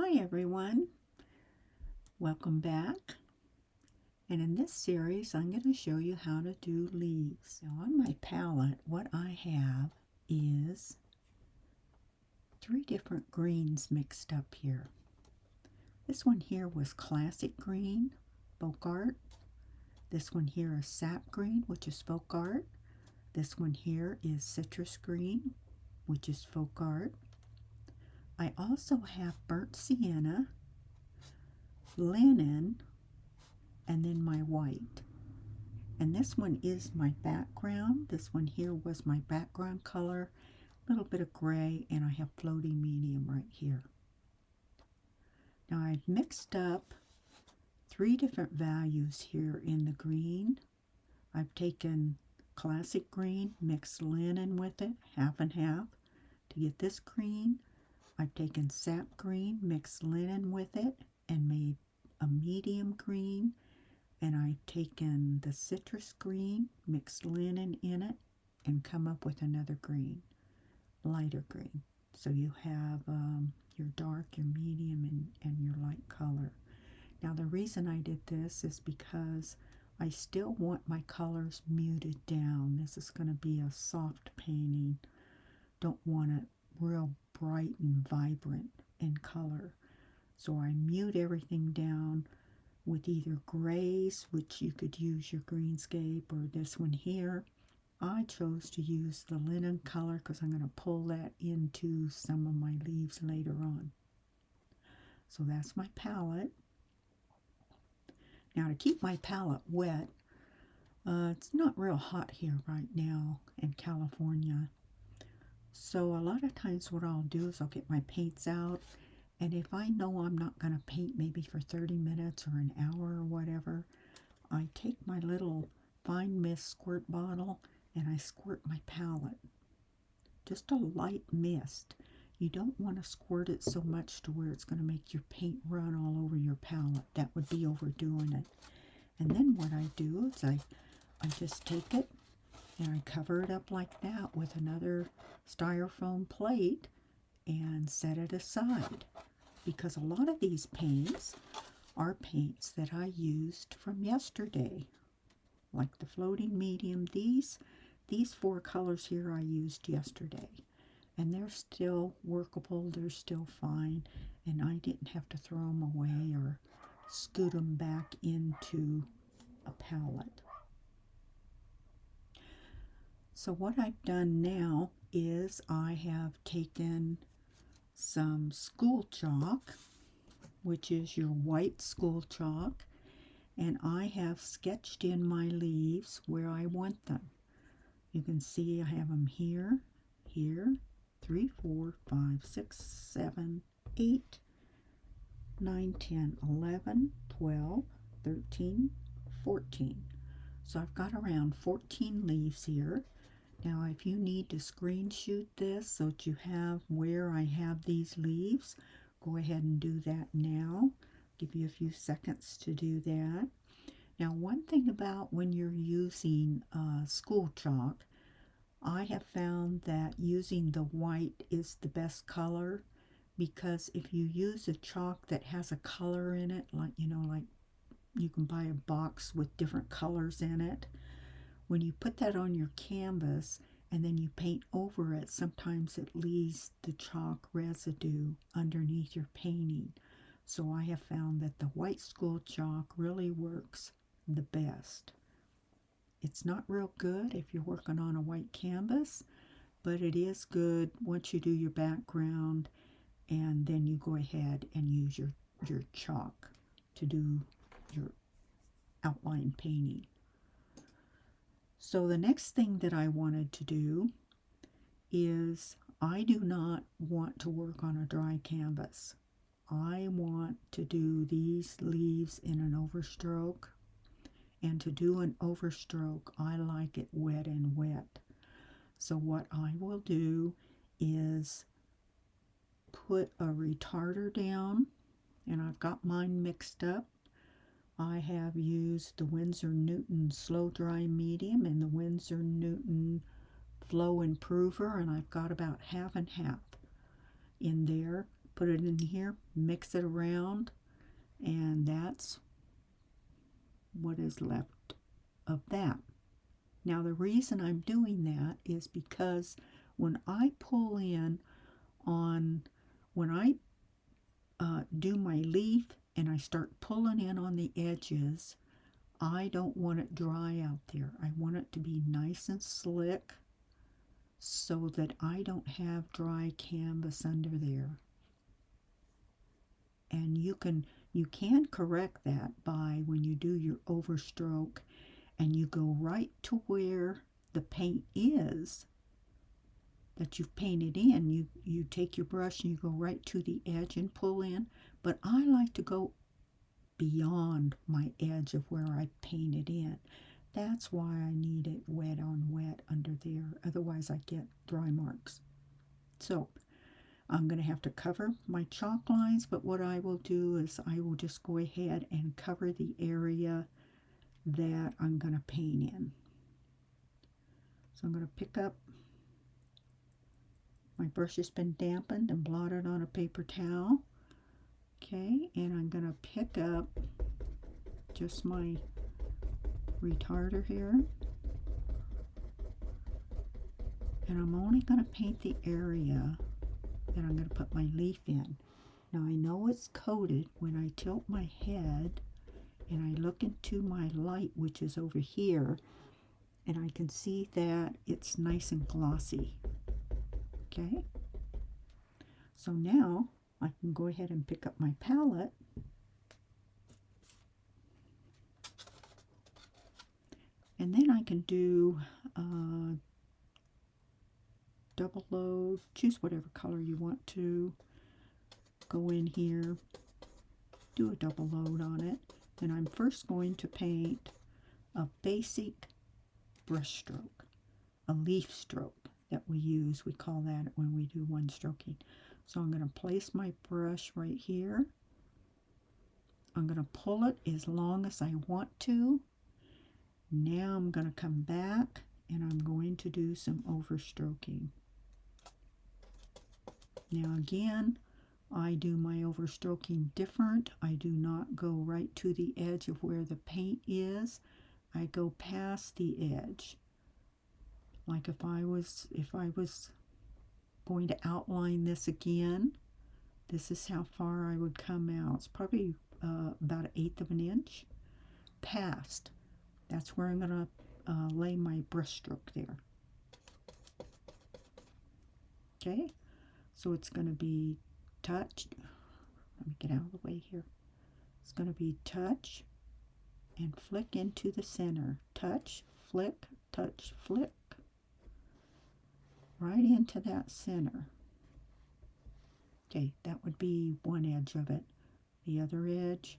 Hi everyone, welcome back. And in this series I'm going to show you how to do leaves. Now on my palette what I have is 3 different greens mixed up here. This one here was classic green, folk art. This one here is sap green, which is folk art. This one here is citrus green, which is folk art. I also have burnt sienna, linen, and then my white. And this one is my background. This one here was my background color, a little bit of gray, and I have floating medium right here. Now I've mixed up 3 different values here in the green. I've taken classic green, mixed linen with it, half and half. To get this green, I've taken sap green, mixed linen with it, and made a medium green. And I've taken the citrus green, mixed linen in it, and come up with another green, lighter green. So you have your dark, your medium, and your light color. Now the reason I did this is because I still want my colors muted down. This is going to be a soft painting. Don't want it real bright and vibrant in color. So I mute everything down with either grays, which you could use your greenscape, or this one here. I chose to use the linen color because I'm going to pull that into some of my leaves later on. So that's my palette. Now to keep my palette wet, it's not real hot here right now in California. So a lot of times what I'll do is I'll get my paints out, and if I know I'm not going to paint maybe for 30 minutes or an hour or whatever, I take my little fine mist squirt bottle and I squirt my palette. Just a light mist. You don't want to squirt it so much to where it's going to make your paint run all over your palette. That would be overdoing it. And then what I do is I just take it and I cover it up like that with another styrofoam plate and set it aside, because a lot of these paints are paints that I used from yesterday, like the floating medium. These 4 colors here I used yesterday, and they're still workable, they're still fine, and I didn't have to throw them away or scoot them back into a palette. So what I've done now is I have taken some school chalk, which is your white school chalk, and I have sketched in my leaves where I want them. You can see I have them here, here, 3, 4, 5, 6, 7, 8, 9, 10, 11, 12, 13, 14. So I've got around 14 leaves here. Now if you need to screenshot this so that you have where I have these leaves, go ahead and do that now. Give you a few seconds to do that. Now one thing about when you're using school chalk, I have found that using the white is the best color, because if you use a chalk that has a color in it, like like you can buy a box with different colors in it, when you put that on your canvas and then you paint over it, sometimes it leaves the chalk residue underneath your painting. So I have found that the white school chalk really works the best. It's not real good if you're working on a white canvas, but it is good once you do your background and then you go ahead and use your chalk to do your outline painting. So the next thing that I wanted to do is I do not want to work on a dry canvas. I want to do these leaves in an overstroke, and to do an overstroke I like it wet and wet. So what I will do is put a retarder down, and I've got mine mixed up. I have used the Winsor Newton Slow Dry Medium and the Winsor Newton Flow Improver, and I've got about half and half in there. put it in here, mix it around, and that's what is left of that. Now the reason I'm doing that is because when I pull in on, when I do my leaf and I start pulling in on the edges, I don't want it dry out there. I want it to be nice and slick so that I don't have dry canvas under there. And you can correct that by when you do your overstroke and you go right to where the paint is that you've painted in. You take your brush and you go right to the edge and pull in. But I like to go beyond my edge of where I painted in. That's why I need it wet on wet under there. Otherwise I get dry marks. So I'm going to have to cover my chalk lines, but what I will do is I will just go ahead and cover the area that I'm going to paint in. So I'm going to pick up, my brush has been dampened and blotted on a paper towel. Okay, and I'm going to pick up just my retarder here. And I'm only going to paint the area that I'm going to put my leaf in. Now I know it's coated when I tilt my head and I look into my light, which is over here, and I can see that it's nice and glossy. Okay, so now I can go ahead and pick up my palette and then I can do double load. Choose whatever color you want to. Go in here, do a double load on it, and I'm first going to paint a basic brush stroke, a leaf stroke that we use. We call that when we do one stroking. So I'm going to place my brush right here. I'm going to pull it as long as I want to. Now I'm going to come back and I'm going to do some overstroking. Now again, I do my overstroking different. I do not go right to the edge of where the paint is. I go past the edge. Like if I was going to outline this again, this is how far I would come out. It's probably about 1/8 of an inch past. That's where I'm going to lay my brush stroke there. Okay, so it's going to be touch. Let me get out of the way here. It's going to be touch and flick into the center. Touch, flick, right into that center. Okay, that would be one edge of it. The other edge,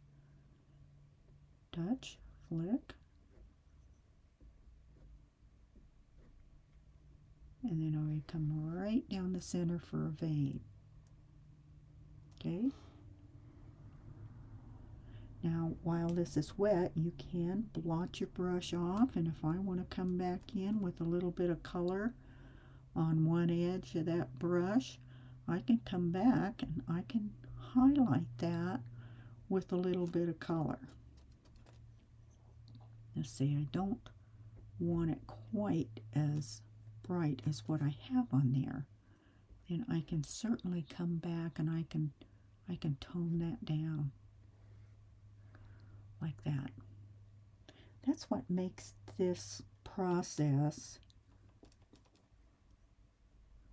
touch, flick, and then I would come right down the center for a vein. Okay. Now, while this is wet, you can blot your brush off, and if I want to come back in with a little bit of color on one edge of that brush, I can come back and I can highlight that with a little bit of color. Let's see, I don't want it quite as bright as what I have on there. And I can certainly come back and I can tone that down like that. That's what makes this process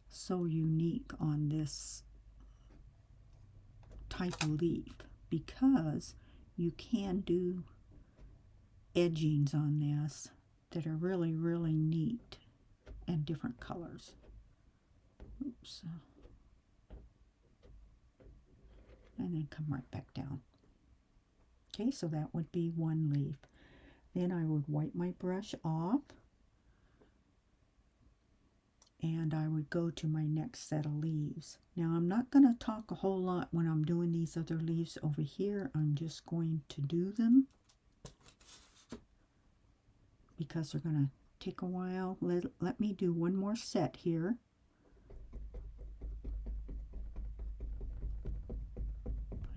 so unique on this type of leaf, because you can do edgings on this that are really, really neat and different colors. Oops. And then come right back down. Okay, so that would be one leaf. Then I would wipe my brush off and I would go to my next set of leaves. Now I'm not going to talk a whole lot when I'm doing these other leaves over here. I'm just going to do them because they're going to take a while. Let me do one more set here.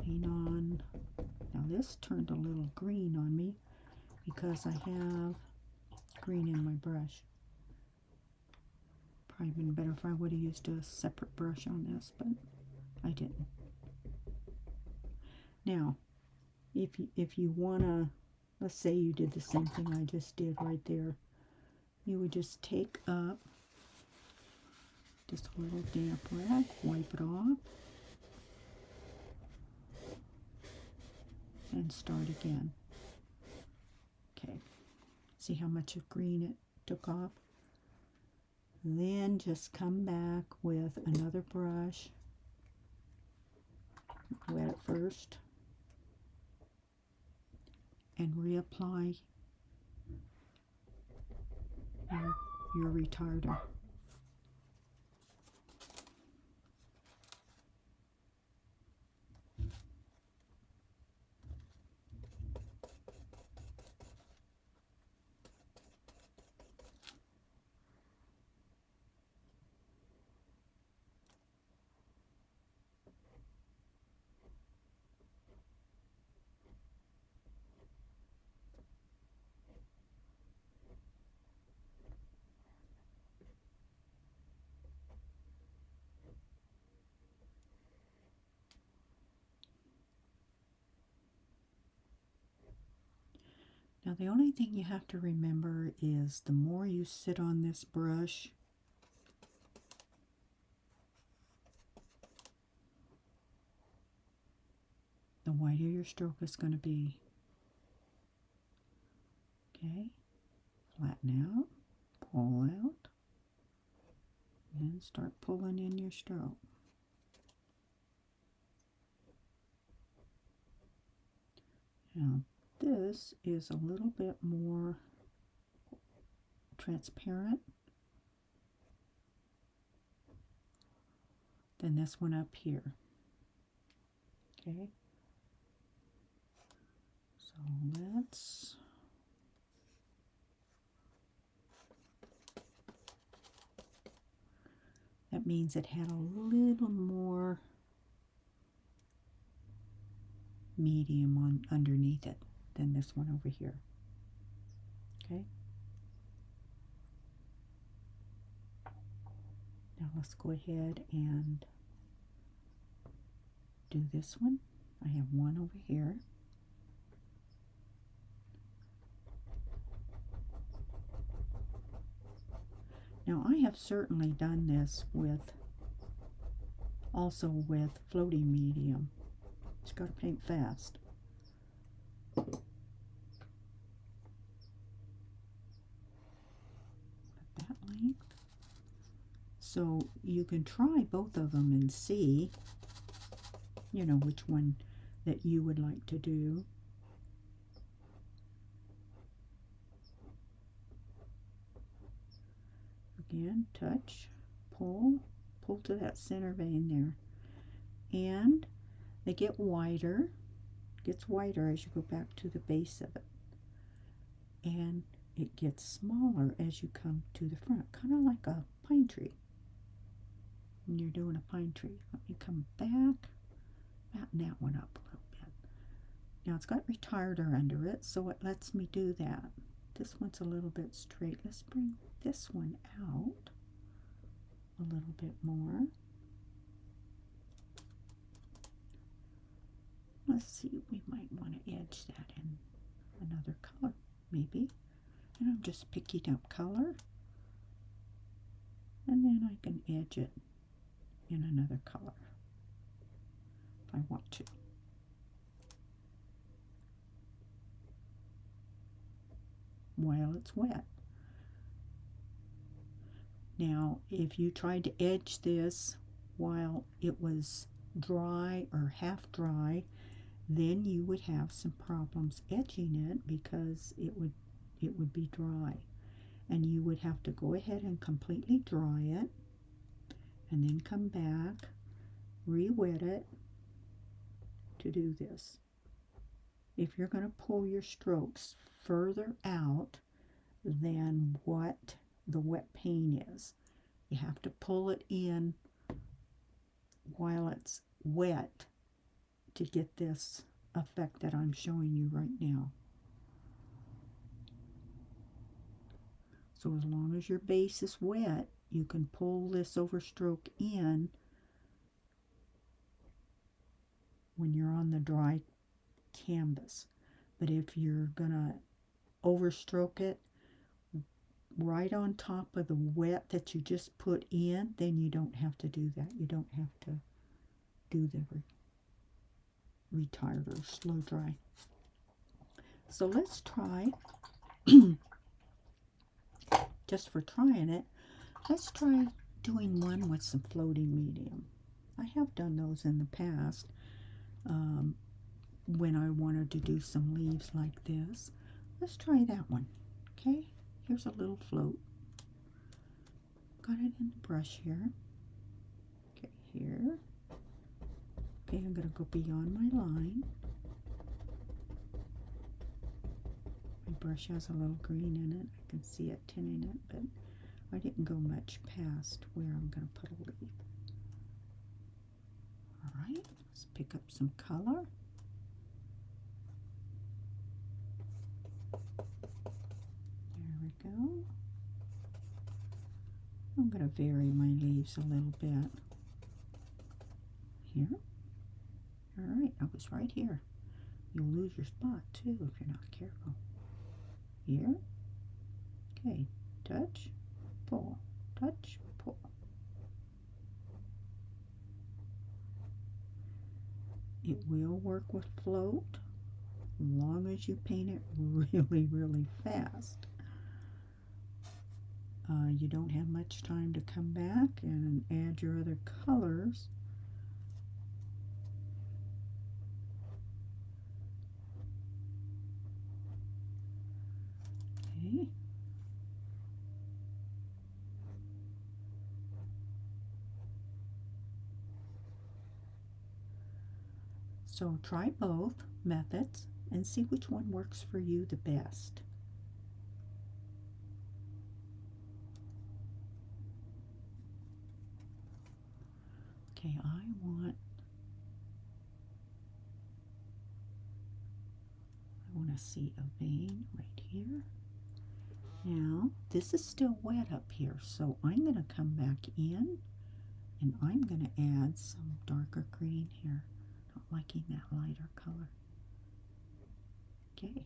putting on, now this turned a little green on me because I have green in my brush. Probably been better if I would have used a separate brush on this, but I didn't. Now, if you want to, let's say you did the same thing I just did right there, you would just take up just a little damp rag, wipe it off, and start again. Okay, see how much of green it took off? Then just come back with another brush, wet it first, and reapply your retarder. Now the only thing you have to remember is the more you sit on this brush, the wider your stroke is going to be. Okay, flatten out, pull out, and start pulling in your stroke. Now this is a little bit more transparent than this one up here. Okay, so let's that means it had a little more medium on underneath it than this one over here. Okay, now let's go ahead and do this one. I have one over here. Now I have certainly done this also with floating medium. Just got to paint fast. That length. So you can try both of them and see, you know, which one that you would like to do. Again, touch, pull to that center vein there. And they get wider, gets wider as you go back to the base of it. And it gets smaller as you come to the front, kind of like a pine tree. When you're doing a pine tree. Let me come back, fatten that one up a little bit. Now it's got retarder under it, so it lets me do that. This one's a little bit straight. Let's bring this one out a little bit more. Let's see, we might want to edge that in another color, maybe. And I'm just picking up color, and then I can edge it in another color if I want to. While it's wet. Now, if you tried to edge this while it was dry or half dry, then you would have some problems edging it because it would be dry. And you would have to go ahead and completely dry it and then come back, re-wet it to do this. If you're going to pull your strokes further out than what the wet paint is, you have to pull it in while it's wet to get this effect that I'm showing you right now. So as long as your base is wet, you can pull this overstroke in when you're on the dry canvas. But if you're gonna overstroke it right on top of the wet that you just put in, then you don't have to do that. You don't have to do the retard or slow dry. So let's try, just for trying it, let's try doing one with some floating medium. I have done those in the past when I wanted to do some leaves like this. Let's try that one. Okay, here's a little float. Got it in the brush here. Okay, here. Okay, I'm going to go beyond my line. My brush has a little green in it. I can see it tinning it, but I didn't go much past where I'm going to put a leaf. Alright, let's pick up some color. There we go. I'm going to vary my leaves a little bit. Here. Alright, I was right here. You'll lose your spot too if you're not careful. Here. Okay, touch, pull, touch, pull. It will work with float as long as you paint it really, really fast. You don't have much time to come back and add your other colors. Okay. So try both methods and see which one works for you the best. Okay, I want to see a vein right here. Now, this is still wet up here, so I'm going to come back in and I'm going to add some darker green here. Not liking that lighter color. Okay.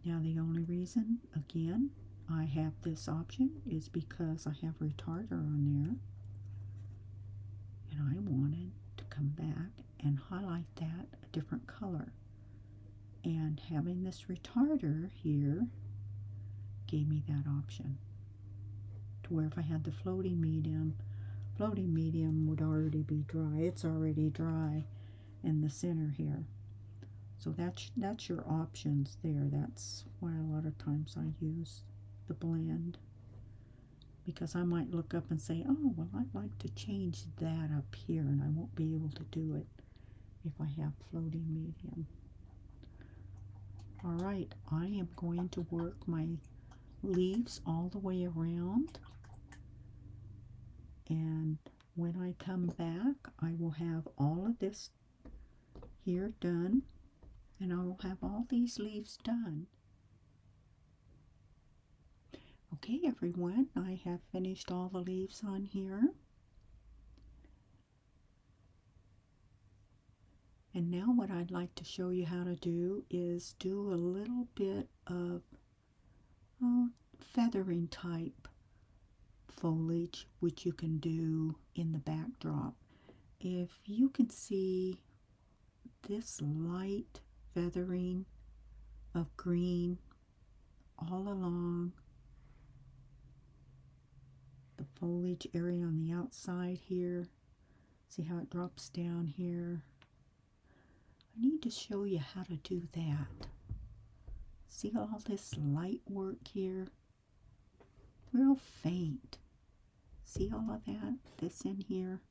Now, the only reason, again, I have this option is because I have retarder on there. And I wanted to come back and highlight that a different color. And having this retarder here gave me that option. To where if I had the floating medium would already be dry. It's already dry in the center here. So that's your options there. That's why a lot of times I use the blend. Because I might look up and say, oh, well, I'd like to change that up here, and I won't be able to do it if I have floating medium. All right, I am going to work my leaves all the way around. And when I come back, I will have all of this here done, and I will have all these leaves done. Okay, everyone, I have finished all the leaves on here. And now what I'd like to show you how to do is do a little bit of feathering type foliage, which you can do in the backdrop. If you can see this light feathering of green all along the foliage area on the outside here, see how it drops down here? I need to show you how to do that. See all this light work here? Real faint. See all of that that's in here?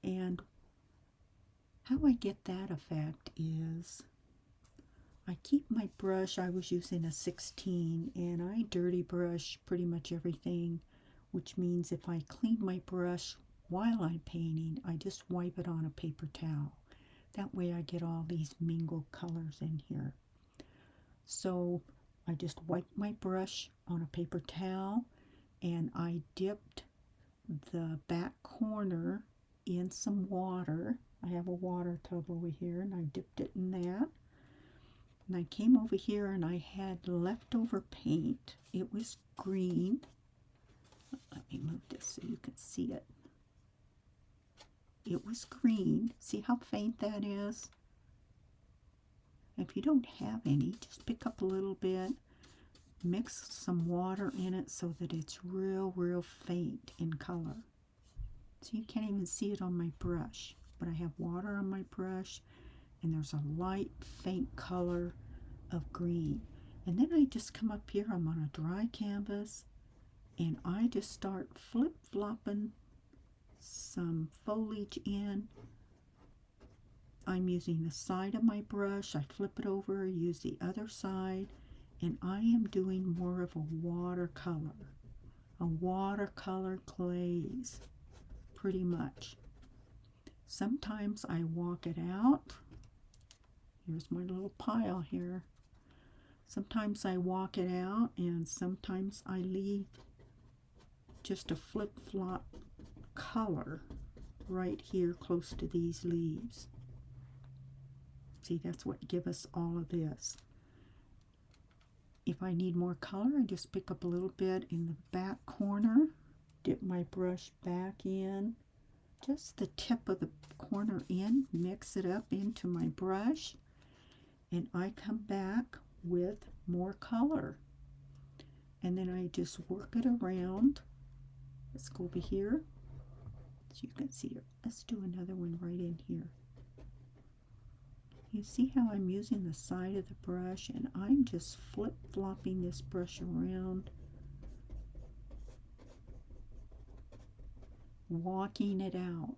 And how I get that effect is I keep my brush, I was using a 16, and I dirty brush pretty much everything, which means if I clean my brush while I'm painting, I just wipe it on a paper towel. That way I get all these mingled colors in here. So I just wiped my brush on a paper towel, and I dipped the back corner in some water. I have a water tub over here, and I dipped it in that. And I came over here and I had leftover paint. It was green. Let me move this so you can see it. It was green. See how faint that is? If you don't have any, just pick up a little bit, mix some water in it so that it's real faint in color. So you can't even see it on my brush, but I have water on my brush, and there's a light faint color of green. And then I just come up here, I'm on a dry canvas, and I just start flip-flopping some foliage in. I'm using the side of my brush, I flip it over, use the other side, and I am doing more of a watercolor glaze, pretty much. Sometimes I walk it out. Here's my little pile here. Sometimes I walk it out, and sometimes I leave just a flip-flop color right here close to these leaves. See, that's what gives us all of this. If I need more color, I just pick up a little bit in the back corner, dip my brush back in, just the tip of the corner in, mix it up into my brush, and I come back with more color. And then I just work it around. Let's go over here so you can see it. Let's do another one right in here. You see how I'm using the side of the brush, and I'm just flip-flopping this brush around, walking it out.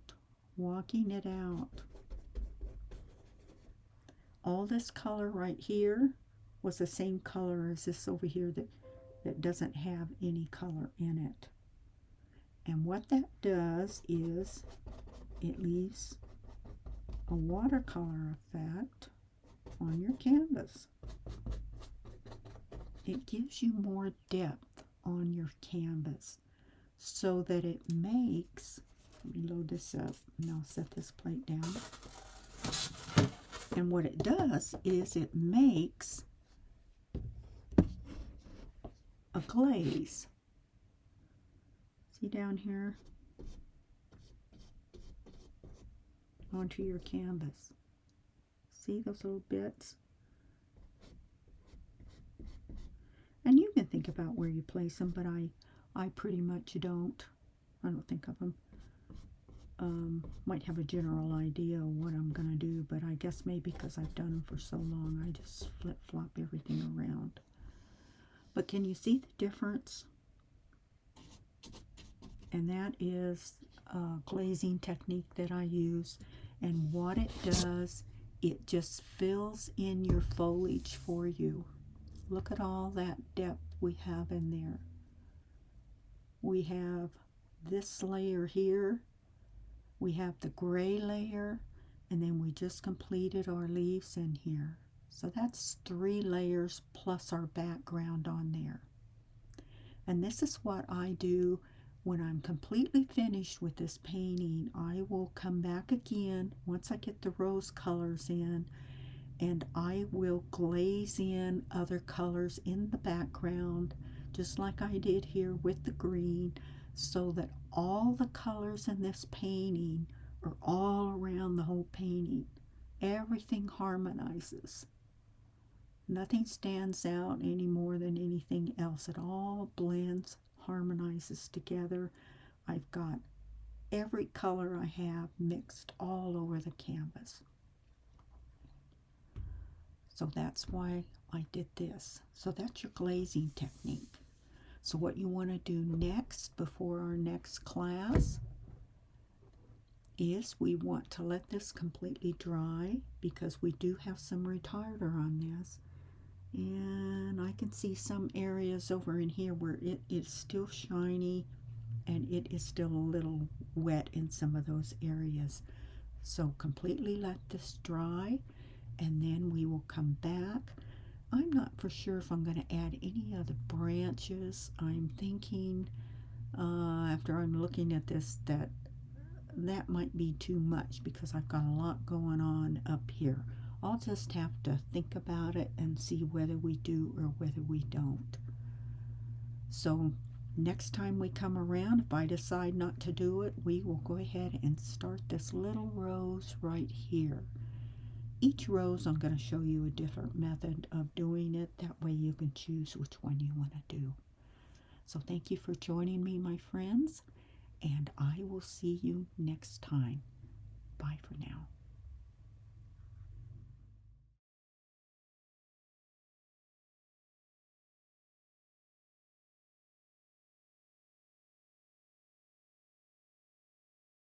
All this color right here was the same color as this over here that doesn't have any color in it. And what that does is it leaves a watercolor effect on your canvas. It gives you more depth on your canvas so that it makes, let me load this up and I'll set this plate down. And what it does is it makes a glaze. See down here? Onto your canvas. See those little bits? And you can think about where you place them, but I pretty much don't. I don't think of them. Might have a general idea of what I'm going to do, but I guess maybe because I've done them for so long, I just flip-flop everything around. But can you see the difference? And that is a glazing technique that I use. And what it does, it just fills in your foliage for you. Look at all that depth we have in there. We have this layer here. We have the gray layer. And then we just completed our leaves in here. So that's 3 layers plus our background on there. And this is what I do when I'm completely finished with this painting. I will come back again once I get the rose colors in, and I will glaze in other colors in the background, just like I did here with the green, so that all the colors in this painting are all around the whole painting. Everything harmonizes. Nothing stands out any more than anything else. It all blends, harmonizes together. I've got every color I have mixed all over the canvas. So that's why I did this. So that's your glazing technique. So what you want to do next before our next class is we want to let this completely dry, because we do have some retarder on this. And I can see some areas over in here where it is still shiny and it is still a little wet in some of those areas. So completely let this dry, and then we will come back. I'm not for sure if I'm going to add any other branches. I'm thinking, after I'm looking at this, that might be too much because I've got a lot going on up here. I'll just have to think about it and see whether we do or whether we don't. So next time we come around, if I decide not to do it, we will go ahead and start this little rose right here. Each rose I'm going to show you a different method of doing it. That way you can choose which one you want to do. So thank you for joining me, my friends, and I will see you next time. Bye for now.